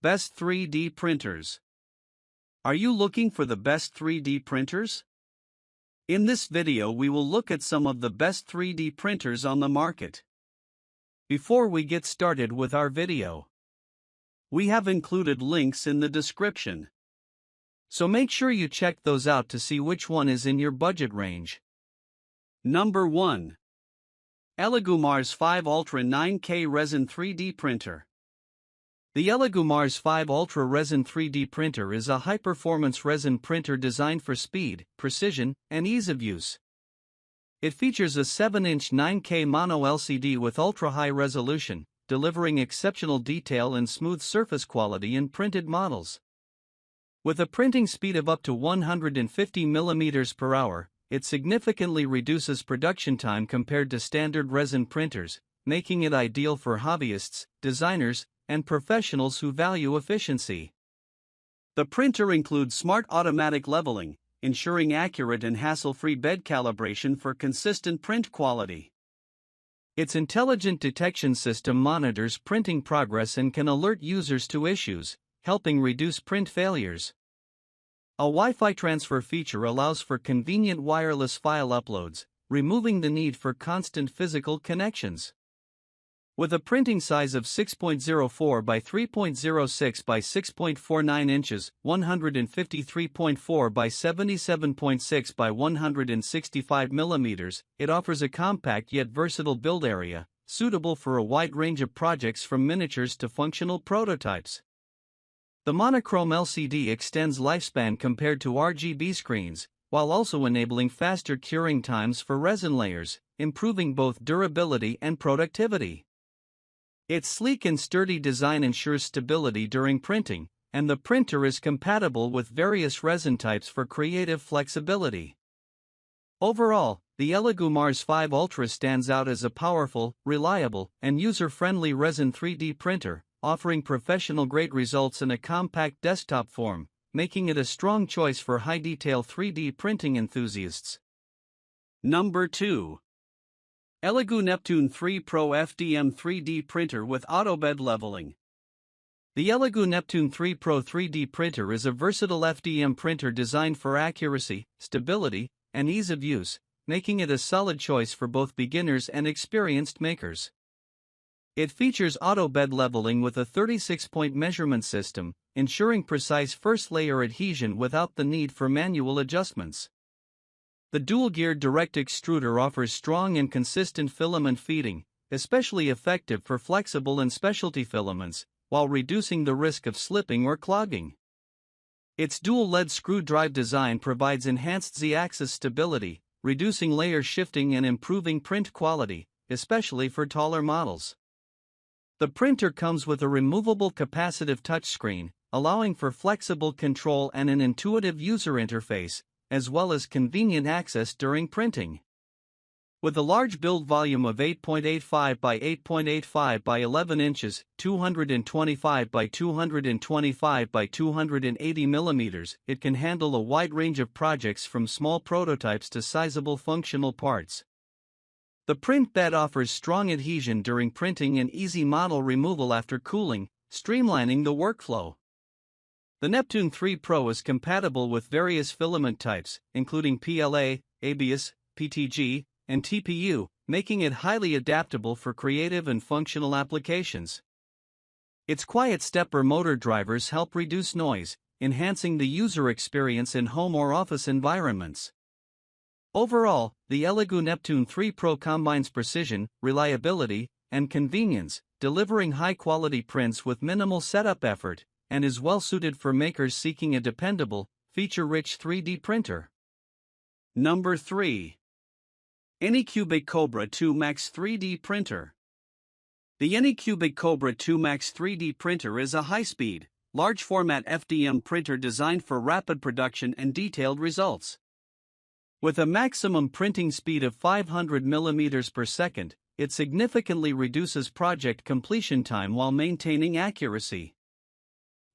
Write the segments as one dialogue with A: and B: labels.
A: Best 3D printers. Are you looking for the best 3D printers? In this video we will look at some of the best 3D printers on the market. Before we get started with our video, we have included links in the description. So make sure you check those out to see which one is in your budget range. Number 1. ELEGOO Mars 5 Ultra 9K Resin 3D Printer. The ELEGOO Mars 5 Ultra Resin 3D Printer is a high-performance resin printer designed for speed, precision, and ease of use. It features a 7-inch 9K mono LCD with ultra-high resolution, delivering exceptional detail and smooth surface quality in printed models. With a printing speed of up to 150 mm per hour, it significantly reduces production time compared to standard resin printers, making it ideal for hobbyists, designers, and professionals who value efficiency. The printer includes smart automatic leveling, ensuring accurate and hassle-free bed calibration for consistent print quality. Its intelligent detection system monitors printing progress and can alert users to issues, helping reduce print failures. A Wi-Fi transfer feature allows for convenient wireless file uploads, removing the need for constant physical connections. With a printing size of 6.04 by 3.06 by 6.49 inches, 153.4 by 77.6 by 165 mm, it offers a compact yet versatile build area, suitable for a wide range of projects from miniatures to functional prototypes. The monochrome LCD extends lifespan compared to RGB screens, while also enabling faster curing times for resin layers, improving both durability and productivity. Its sleek and sturdy design ensures stability during printing, and the printer is compatible with various resin types for creative flexibility. Overall, the ELEGOO Mars 5 Ultra stands out as a powerful, reliable, and user-friendly resin 3D printer, offering professional-grade results in a compact desktop form, making it a strong choice for high-detail 3D printing enthusiasts. Number 2. ELEGOO Neptune 3 Pro FDM 3D Printer with Autobed Leveling. The ELEGOO Neptune 3 Pro 3D Printer is a versatile FDM printer designed for accuracy, stability, and ease of use, making it a solid choice for both beginners and experienced makers. It features auto-bed leveling with a 36-point measurement system, ensuring precise first-layer adhesion without the need for manual adjustments. The dual-geared direct extruder offers strong and consistent filament feeding, especially effective for flexible and specialty filaments, while reducing the risk of slipping or clogging. Its dual lead screw drive design provides enhanced Z-axis stability, reducing layer shifting and improving print quality, especially for taller models. The printer comes with a removable capacitive touchscreen, allowing for flexible control and an intuitive user interface, as well as convenient access during printing. With a large build volume of 8.85 by 8.85 by 11 inches, 225 by 225 by 280 mm, it can handle a wide range of projects from small prototypes to sizable functional parts. The print bed offers strong adhesion during printing and easy model removal after cooling, streamlining the workflow. The Neptune 3 Pro is compatible with various filament types, including PLA, ABS, PTG, and TPU, making it highly adaptable for creative and functional applications. Its quiet stepper motor drivers help reduce noise, enhancing the user experience in home or office environments. Overall, the ELEGOO Neptune 3 Pro combines precision, reliability, and convenience, delivering high-quality prints with minimal setup effort, and is well-suited for makers seeking a dependable, feature-rich 3D printer. Number 3. Anycubic Kobra 2 Max 3D Printer. The Anycubic Kobra 2 Max 3D Printer is a high-speed, large-format FDM printer designed for rapid production and detailed results. With a maximum printing speed of 500 mm per second, it significantly reduces project completion time while maintaining accuracy.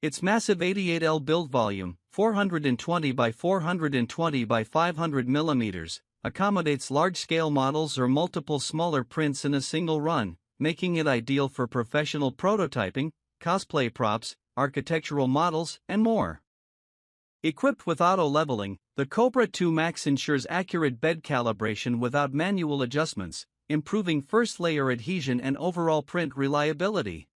A: Its massive 88L build volume, 420 by 420 by 500 mm, accommodates large-scale models or multiple smaller prints in a single run, making it ideal for professional prototyping, cosplay props, architectural models, and more. Equipped with auto-leveling, the Kobra 2 Max ensures accurate bed calibration without manual adjustments, improving first-layer adhesion and overall print reliability.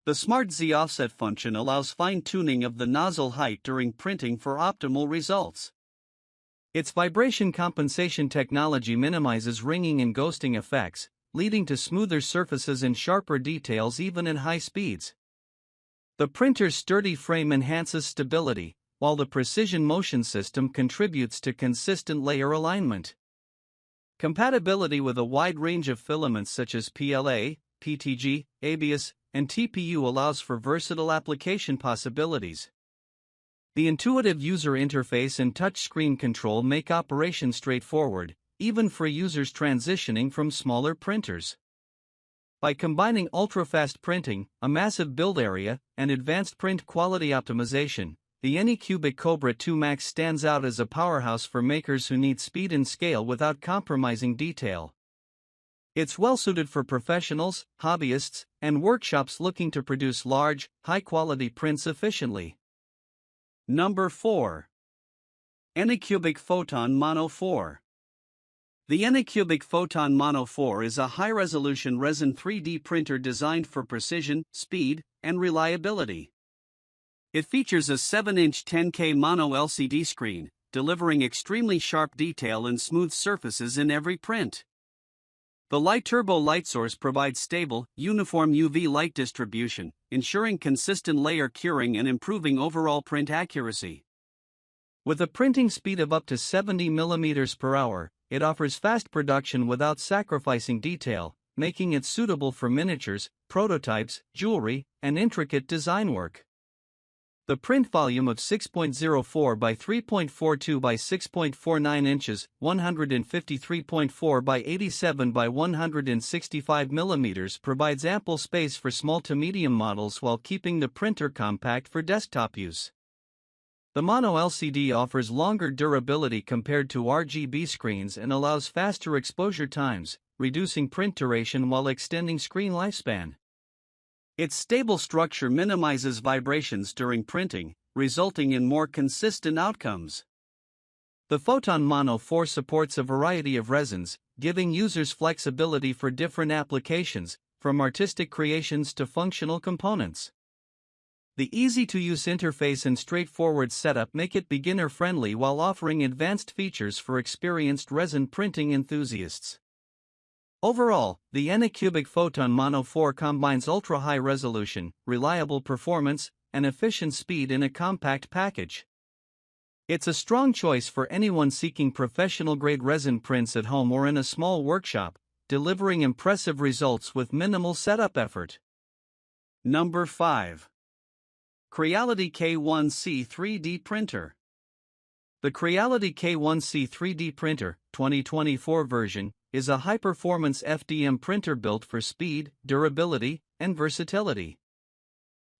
A: The Smart Z offset function allows fine-tuning of the nozzle height during printing for optimal results. Its vibration compensation technology minimizes ringing and ghosting effects, leading to smoother surfaces and sharper details even in high speeds. The printer's sturdy frame enhances stability, while the precision motion system contributes to consistent layer alignment. Compatibility with a wide range of filaments such as PLA, PTG, ABS, and TPU allows for versatile application possibilities. The intuitive user interface and touchscreen control make operation straightforward, even for users transitioning from smaller printers. By combining ultra-fast printing, a massive build area, and advanced print quality optimization, the Anycubic Kobra 2 Max stands out as a powerhouse for makers who need speed and scale without compromising detail. It's well-suited for professionals, hobbyists, and workshops looking to produce large, high-quality prints efficiently. Number 4. Anycubic Photon Mono 4. The Anycubic Photon Mono 4 is a high-resolution resin 3D printer designed for precision, speed, and reliability. It features a 7-inch 10K mono LCD screen, delivering extremely sharp detail and smooth surfaces in every print. The light turbo light source provides stable, uniform UV light distribution, ensuring consistent layer curing and improving overall print accuracy. With a printing speed of up to 70 mm per hour, it offers fast production without sacrificing detail, making it suitable for miniatures, prototypes, jewelry, and intricate design work. The print volume of 6.04 by 3.42 by 6.49 inches, 153.4 by 87 by 165 mm provides ample space for small to medium models while keeping the printer compact for desktop use. The mono LCD offers longer durability compared to RGB screens and allows faster exposure times, reducing print duration while extending screen lifespan. Its stable structure minimizes vibrations during printing, resulting in more consistent outcomes. The Photon Mono 4 supports a variety of resins, giving users flexibility for different applications, from artistic creations to functional components. The easy-to-use interface and straightforward setup make it beginner-friendly while offering advanced features for experienced resin printing enthusiasts. Overall, the Anycubic Photon Mono 4 combines ultra-high resolution, reliable performance, and efficient speed in a compact package. It's a strong choice for anyone seeking professional-grade resin prints at home or in a small workshop, delivering impressive results with minimal setup effort. Number 5. Creality K1C 3D Printer. The Creality K1C 3D Printer, 2024 version, is a high-performance FDM printer built for speed, durability, and versatility.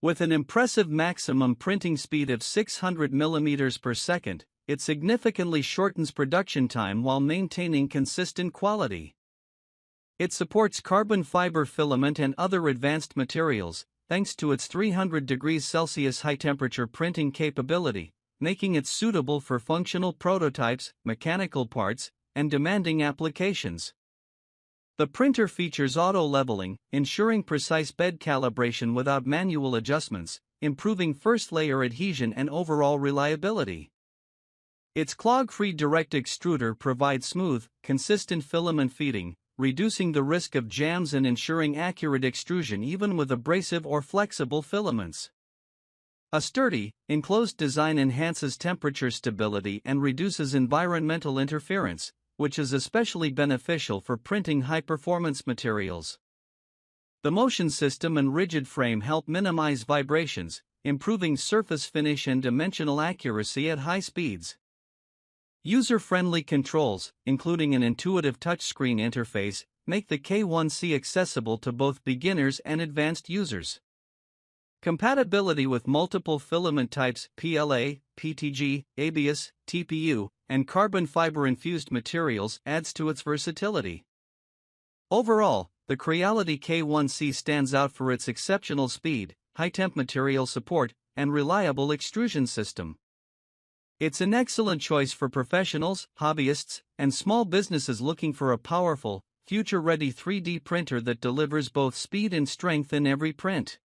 A: With an impressive maximum printing speed of 600 mm per second, it significantly shortens production time while maintaining consistent quality. It supports carbon fiber filament and other advanced materials, thanks to its 300 degrees Celsius high-temperature printing capability, making it suitable for functional prototypes, mechanical parts, and demanding applications. The printer features auto-leveling, ensuring precise bed calibration without manual adjustments, improving first-layer adhesion and overall reliability. Its clog-free direct extruder provides smooth, consistent filament feeding, reducing the risk of jams and ensuring accurate extrusion even with abrasive or flexible filaments. A sturdy, enclosed design enhances temperature stability and reduces environmental interference, which is especially beneficial for printing high-performance materials. The motion system and rigid frame help minimize vibrations, improving surface finish and dimensional accuracy at high speeds. User-friendly controls, including an intuitive touchscreen interface, make the K1C accessible to both beginners and advanced users. Compatibility with multiple filament types PLA, PTG, ABS, TPU, and carbon fiber-infused materials adds to its versatility. Overall, the Creality K1C stands out for its exceptional speed, high-temp material support, and reliable extrusion system. It's an excellent choice for professionals, hobbyists, and small businesses looking for a powerful, future-ready 3D printer that delivers both speed and strength in every print.